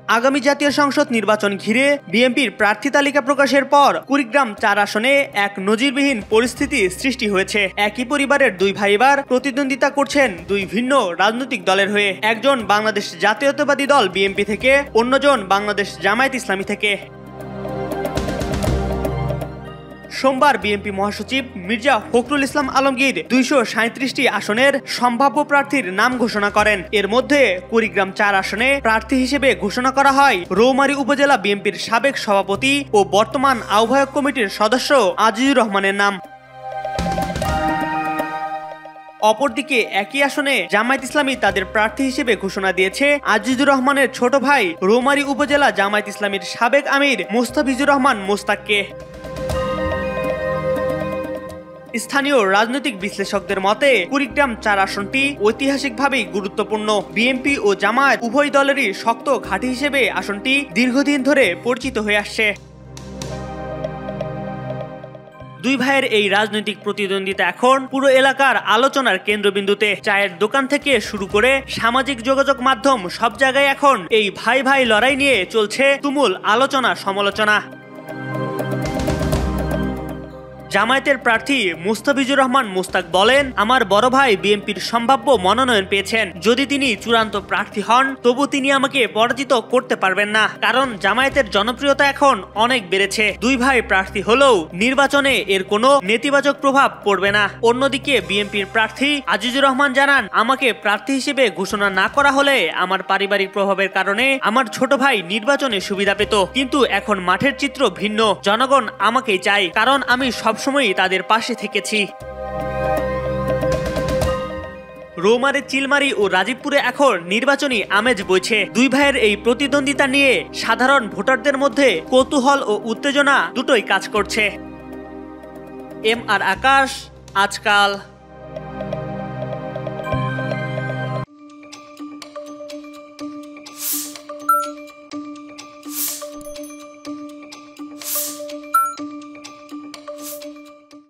আগামী জাতীয় সংসদ নির্বাচন ঘিরে বিএনপির প্রার্থী তালিকা প্রকাশের পর কুড়িগ্রাম ৪ আসনে এক নজিরবিহীন পরিস্থিতি সৃষ্টি হয়েছে। একই পরিবারের দুই ভাই এবার প্রতিদ্বন্দ্বিতা করছেন দুই ভিন্ন রাজনৈতিক দলের হয়ে। একজন বাংলাদেশ জাতীয়তাবাদী দল বিএনপি থেকে, অন্যজন বাংলাদেশ জামায়াত ইসলামী থেকে। সোমবার বিএনপি মহাসচিব মির্জা ফখরুল ইসলাম আলমগীর ২৩৭টি আসনের সম্ভাব্য প্রার্থীর নাম ঘোষণা করেন। এর মধ্যে কুড়িগ্রাম ৪ আসনে প্রার্থী হিসেবে ঘোষণা করা হয় রৌমারী উপজেলা বিএনপির সাবেক সভাপতি ও বর্তমান আহ্বায়ক কমিটির সদস্য আজিজুর রহমানের নাম। অপরদিকে একই আসনে জামায়াত ইসলামী তাদের প্রার্থী হিসেবে ঘোষণা দিয়েছে আজিজুর রহমানের ছোট ভাই রৌমারী উপজেলা জামায়াত ইসলামীর সাবেক আমির মোস্তাফিজুর রহমান মোস্তাককে। স্থানীয় রাজনৈতিক বিশ্লেষকদের মতে কুড়িগ্রাম ৪ আসনটি ঐতিহাসিকভাবেই গুরুত্বপূর্ণ। বিএনপি ও জামায়াত উভয় দলেরই শক্ত ঘাঁটি হিসেবে আসনটি দীর্ঘদিন ধরে পরিচিত হয়ে আসছে। দুই ভাইয়ের এই রাজনৈতিক প্রতিদ্বন্দ্বিতা এখন পুরো এলাকার আলোচনার কেন্দ্রবিন্দুতে। চায়ের দোকান থেকে শুরু করে সামাজিক যোগাযোগ মাধ্যম, সব জায়গায় এখন এই ভাই ভাই লড়াই নিয়ে চলছে তুমুল আলোচনা সমালোচনা। জামায়াতের প্রার্থী মোস্তাফিজুর রহমান মোস্তাক বলেন, আমার বড় ভাই বিএনপির সম্ভাব্য মনোনয়ন পেয়েছেন। যদি তিনি চূড়ান্ত প্রার্থী হন তবু তিনি আমাকে পরাজিত করতে পারবেন না, কারণ জামায়াতের জনপ্রিয়তা এখন অনেক বেড়েছে। দুই ভাই প্রার্থী হলেও নির্বাচনে এর কোনো নেতিবাচক প্রভাব পড়বে না। অন্যদিকে বিএনপির প্রার্থী আজিজুর রহমান জানান, আমাকে প্রার্থী হিসেবে ঘোষণা না করা হলে আমার পারিবারিক প্রভাবের কারণে আমার ছোট ভাই নির্বাচনে সুবিধা পেত, কিন্তু এখন মাঠের চিত্র ভিন্ন। জনগণ আমাকেই চায়, কারণ আমি সবসময় তাদের পাশে থেকেছি। রৌমারী, চিলমারী ও রাজীবপুরে এখন নির্বাচনী আমেজ বইছে। দুই ভাইয়ের এই প্রতিদ্বন্দ্বিতা নিয়ে সাধারণ ভোটারদের মধ্যে কৌতূহল ও উত্তেজনা দুটোই কাজ করছে। এম আর আকাশ, আজকাল।